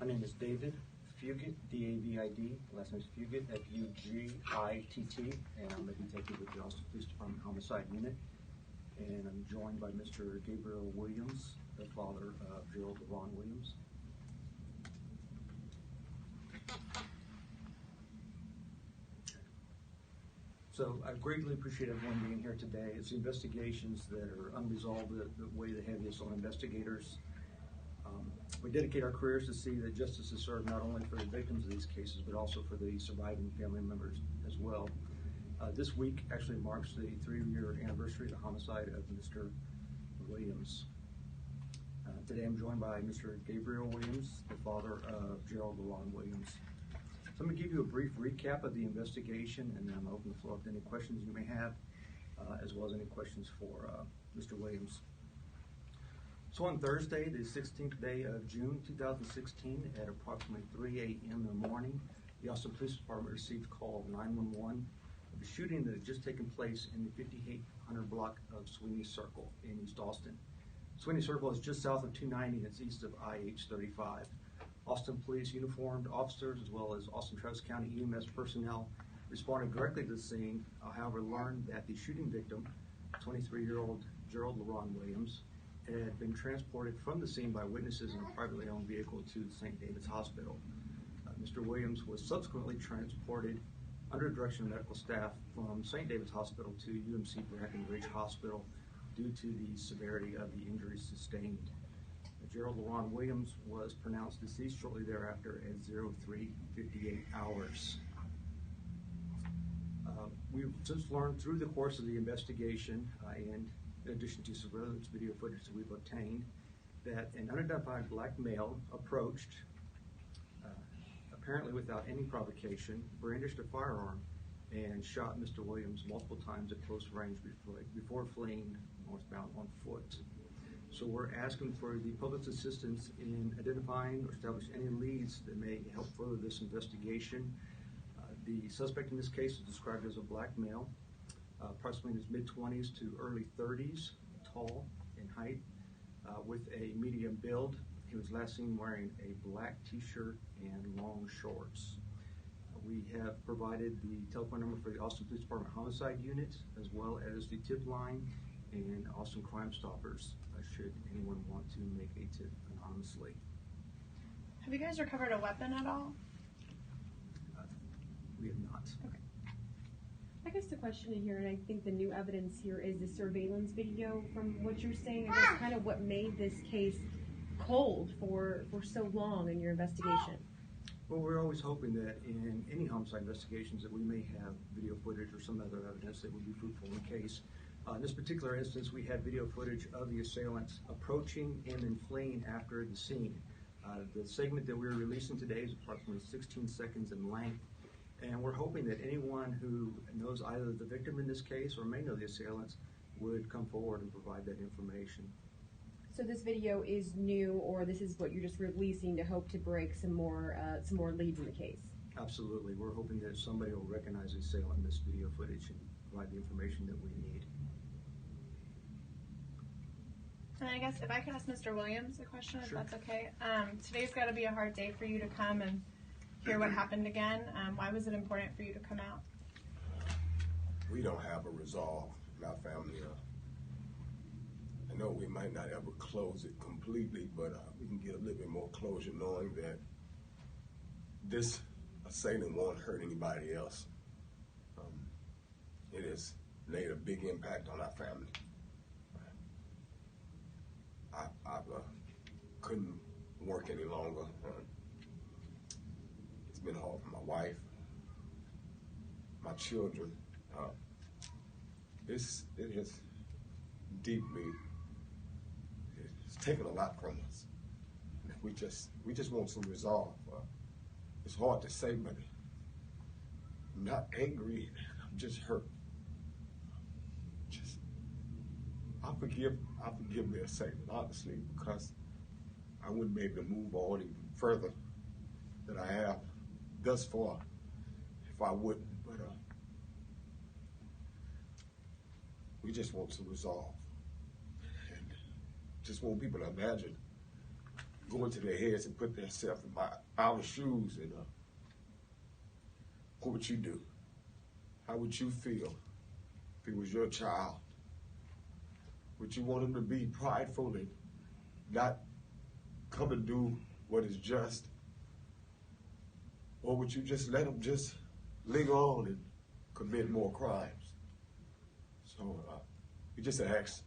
My name is David Fugit, D-A-V-I-D. Last name is Fugit, F-U-G-I-T-T, and I'm a detective with the Austin Police Department Homicide Unit. And I'm joined by Mr. Gabriel Williams, the father of Gerald LaRon Williams. So I greatly appreciate everyone being here today. It's investigations that are unresolved that weigh the heaviest on investigators. We dedicate our careers to see that justice is served not only for the victims of these cases, but also for the surviving family members as well. This week actually marks the 3-year anniversary of the homicide of Mr. Williams. Today I'm joined by Mr. Gabriel Williams, the father of Gerald LaRon Williams. So I'm going to give you a brief recap of the investigation, and then I'm going to open the floor up to any questions you may have, as well as any questions for Mr. Williams. So on Thursday, the 16th day of June 2016, at approximately 3 a.m. in the morning, the Austin Police Department received a call of 911 of a shooting that had just taken place in the 5800 block of Sweeney Circle in East Austin. Sweeney Circle is just south of 290 and it's east of IH-35. Austin Police uniformed officers as well as Austin Travis County EMS personnel responded directly to the scene, however learned that the shooting victim, 23-year-old Gerald LaRon Williams, had been transported from the scene by witnesses in a privately owned vehicle to St. David's Hospital. Mr. Williams was subsequently transported under direction of medical staff from St. David's Hospital to UMC Breckenridge Hospital due to the severity of the injuries sustained. Gerald LaRon Williams was pronounced deceased shortly thereafter at 03:58 hours. We've just learned through the course of the investigation, and in addition to surveillance video footage that we've obtained, that an unidentified black male approached, apparently without any provocation, brandished a firearm, and shot Mr. Williams multiple times at close range before fleeing northbound on foot. So we're asking for the public's assistance in identifying or establishing any leads that may help further this investigation. The suspect in this case is described as a black male, approximately in his mid-20s to early 30s, tall in height, with a medium build. He was last seen wearing a black t-shirt and long shorts. We have provided the telephone number for the Austin Police Department Homicide Unit, as well as the tip line and Austin Crime Stoppers, should anyone want to make a tip anonymously. Have you guys recovered a weapon at all? We have not. Okay. I guess the question in here, and I think the new evidence here, is the surveillance video. From what you're saying, I guess kind of what made this case cold for so long in your investigation. Well, we're always hoping that in any homicide investigations that we may have video footage or some other evidence that would be fruitful in the case. In this particular instance, we had video footage of the assailant approaching and then fleeing after the scene. The segment that we're releasing today is approximately 16 seconds in length, and we're hoping that anyone who knows either the victim in this case or may know the assailants would come forward and provide that information. So this video is new, or this is what you're just releasing to hope to break some more leads in the case? Absolutely. We're hoping that somebody will recognize the assailant in this video footage and provide the information that we need. And I guess if I could ask Mr. Williams a question, if Sure. that's okay. Today's got to be a hard day for you to come and hear what happened again. Why was it important for you to come out? We don't have a resolve in our family. I know we might not ever close it completely, but we can get a little bit more closure knowing that this assailant won't hurt anybody else. It has made a big impact on our family. I couldn't work any longer. It's been hard for my wife, my children. It has deeply, it's taken a lot from us. We just want some resolve. It's hard to say, but I'm not angry. I'm just hurt. I forgive the assailant, honestly, because I wouldn't be able to move on even further than I have thus far if I wouldn't. But we just want some resolve, and just want people to imagine go into their heads and put themselves in our shoes and what would you do? How would you feel if it was your child? Would you want them to be prideful and not come and do what is just? Or would you just let them just linger on and commit more crimes? So we just ask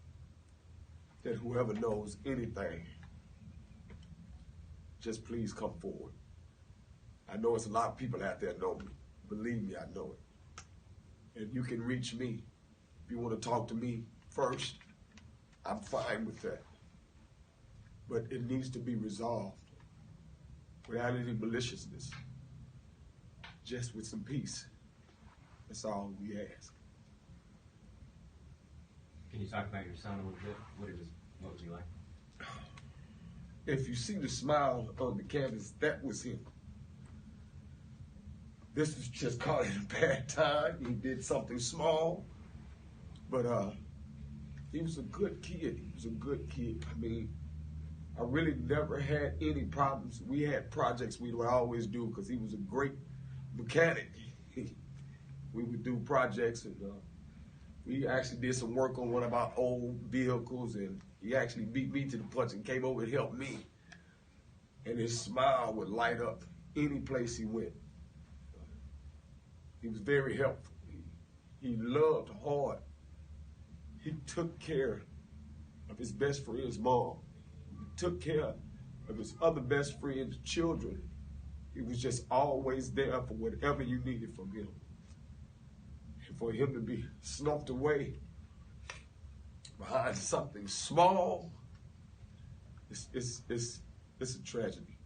that whoever knows anything, just please come forward. I know it's a lot of people out there know me. Believe me, I know it. And you can reach me. If you want to talk to me first, I'm fine with that. But it needs to be resolved without any maliciousness, just with some peace. That's all we ask. Can you talk about your son a little bit? What was he like? If you see the smile on the canvas, that was him. This was just caught in a bad time. He did something small, but he was a good kid. He was a good kid. I mean, I really never had any problems. We had projects we would always do because he was a great mechanic. We would do projects, and we actually did some work on one of our old vehicles, and he actually beat me to the punch and came over and helped me. And his smile would light up any place he went. He was very helpful. He loved hard. He took care of his best friend's mom. He took care of his other best friend's children. He was just always there for whatever you needed from him. And for him to be snuffed away behind something small, it's a tragedy.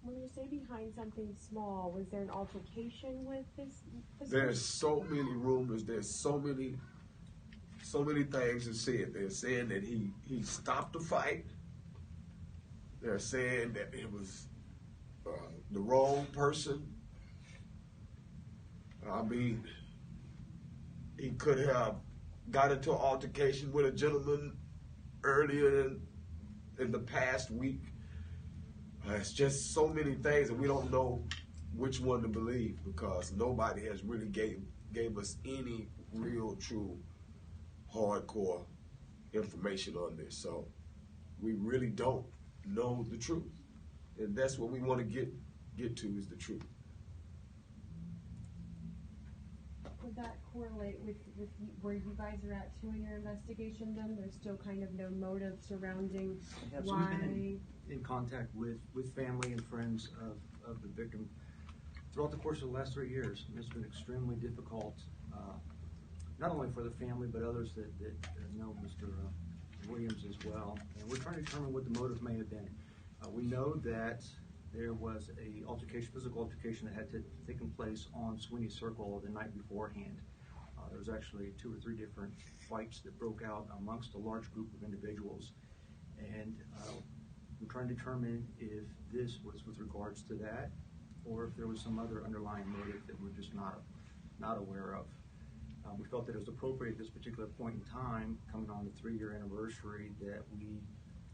When you say behind something small, was there an altercation with this? There's so many rumors. There's so many things that said. They're saying that he stopped the fight. They're saying that it was the wrong person. I mean, he could have got into an altercation with a gentleman earlier in the past week. It's just so many things, and we don't know which one to believe because nobody has really gave us any real, true, hardcore information on this. So we really don't know the truth, and that's what we want to get to is the truth. Would that correlate with where you guys are at too in your investigation? Then there's still kind of no motive surrounding So why. we've been in contact with family and friends of the victim throughout the course of the last 3 years. And it's been extremely difficult, not only for the family, but others that know Mr. Williams as well. And we're trying to determine what the motive may have been. We know that there was a physical altercation that had taken place on Sweeney Circle the night beforehand. There was actually 2 or 3 different fights that broke out amongst a large group of individuals. And we're trying to determine if this was with regards to that or if there was some other underlying motive that we're just not aware of. We felt that it was appropriate at this particular point in time, coming on the 3-year anniversary, that we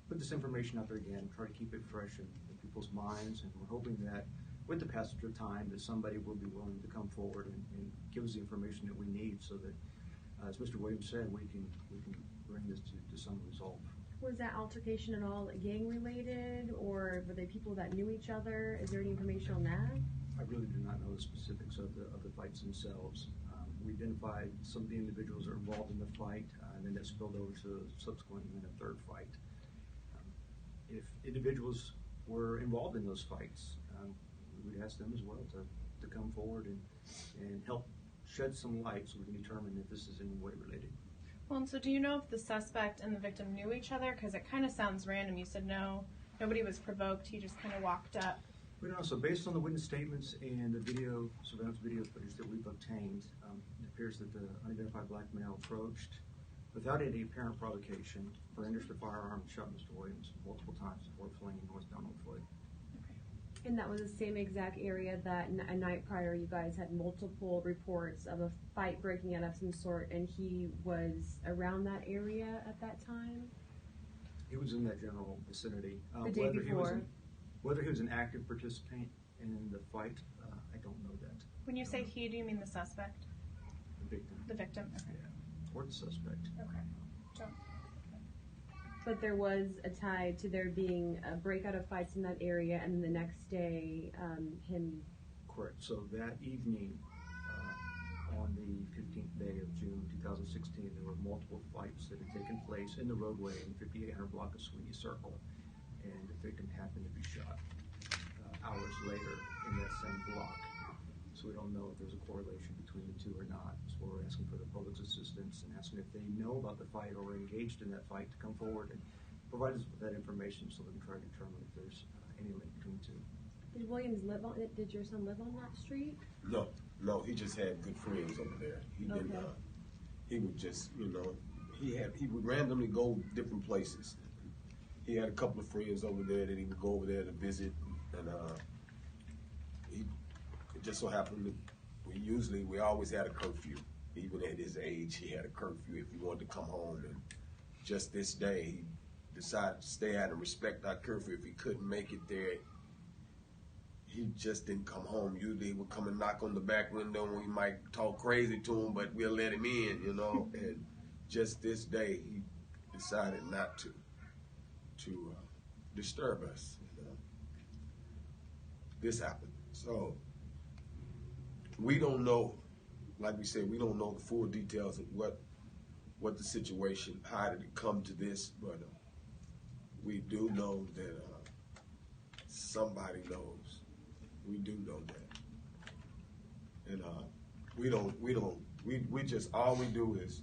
put this information out there again, try to keep it fresh in people's minds, and we're hoping that with the passage of time that somebody will be willing to come forward and give us the information that we need so that, as Mr. Williams said, we can bring this to some result. Was that altercation at all gang related, or were they people that knew each other? Is there any information on that? I really do not know the specifics of the fights themselves. We identified some of the individuals that were involved in the fight, and then that spilled over to subsequently in a 3rd fight. If individuals were involved in those fights, we would ask them as well to come forward and help shed some light so we can determine if this is in any way related. Well, and so do you know if the suspect and the victim knew each other? Because it kind of sounds random. You said no, nobody was provoked. He just kind of walked up. We don't know. So based on the witness statements and the surveillance video footage that we've obtained, it appears that the unidentified black male approached without any apparent provocation, brandished a firearm and shot Mr. Williams multiple times before fleeing northbound on foot. And that was the same exact area that a night prior you guys had multiple reports of a fight breaking out of some sort, and he was around that area at that time? was in that general vicinity. The day before. Whether he was an active participant in the fight, I don't know that. When you say he, do you mean the suspect? The victim. The victim? Okay. Yeah. Or the suspect. Okay. Don't. But there was a tie to there being a breakout of fights in that area, and the next day, him. Correct. So that evening, on the 15th day of June 2016, there were multiple fights that had taken place in the roadway in the 5800 block of Sweeney Circle, and the victim happened to be shot hours later in that same block. So we don't know if there's a correlation between the two or not. So we're asking for the public's assistance and asking if they know about the fight or were engaged in that fight to come forward and provide us with that information so we can try to determine if there's any link between the two. Did Williams live on it? Did your son live on that street? No, he just had good friends over there. He didn't. He would just, he would randomly go different places. He had a couple of friends over there that he would go over there to visit, and it just so happened that we always had a curfew. Even at his age, he had a curfew if he wanted to come home. And just this day, he decided to stay out and respect our curfew. If he couldn't make it there, he just didn't come home. Usually he would come and knock on the back window and we might talk crazy to him, but we'll let him in, And just this day, he decided not to disturb us. This happened. So we don't know, like we said, we don't know the full details of what the situation, how did it come to this, but we do know that somebody knows. We do know that, and we just all we do is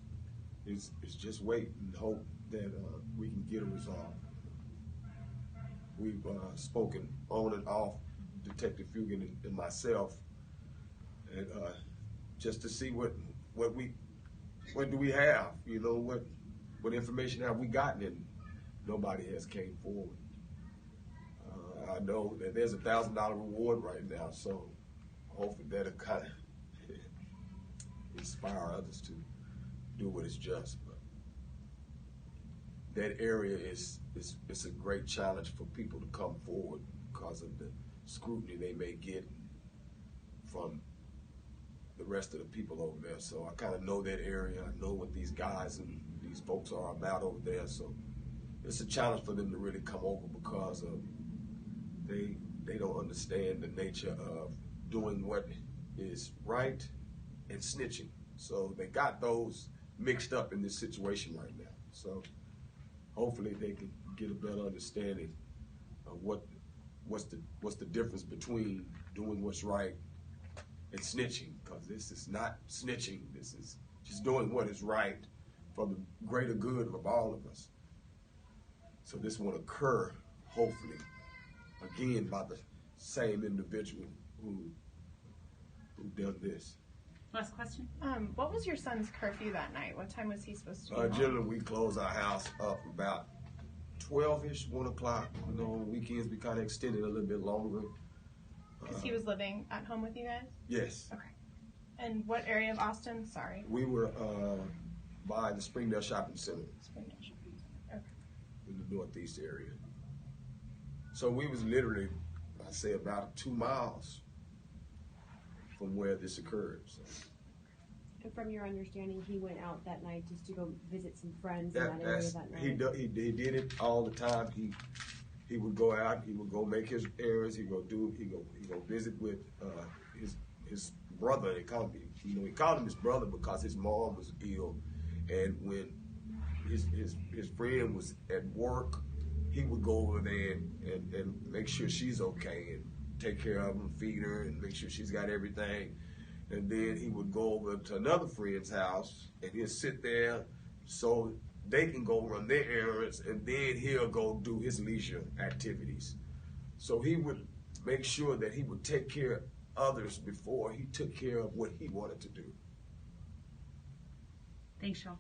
just wait and hope that we can get a resolve. We've spoken on and off, Detective Fugan and myself, and just to see what do we have, what information have we gotten, and nobody has came forward. I know that there's a $1,000 reward right now, so hopefully that'll kind of inspire others to do what is just. But that area is a great challenge for people to come forward because of the scrutiny they may get from the rest of the people over there. So I kind of know that area. I know what these guys and these folks are about over there. So it's a challenge for them to really come over because of they don't understand the nature of doing what is right and snitching. So they got those mixed up in this situation right now. So hopefully they can get a better understanding of what's the difference between doing what's right and snitching, because this is not snitching. This is just doing what is right for the greater good of all of us. So this won't occur, hopefully, again by the same individual who done this. Last question. What was your son's curfew that night? What time was he supposed to be home? Generally, we close our house up about 12-ish, 1 o'clock. On weekends, we kind of extend it a little bit longer. Because he was living at home with you guys? Yes. Okay. And what area of Austin? Sorry. We were by the Springdale Shopping Center. Springdale Shopping Center. Okay. In the northeast area. So we was literally, I'd say, about 2 miles from where this occurred. So. And from your understanding, he went out that night just to go visit some friends in that area that night? He did it all the time. He would go out. He would go make his errands. He go visit with his brother. He called him his brother because his mom was ill, and when his friend was at work, he would go over there and make sure she's okay and take care of her, feed her, and make sure she's got everything. And then he would go over to another friend's house and he'll sit there so they can go run their errands, and then he'll go do his leisure activities. So he would make sure that he would take care of others before he took care of what he wanted to do. Thanks, y'all.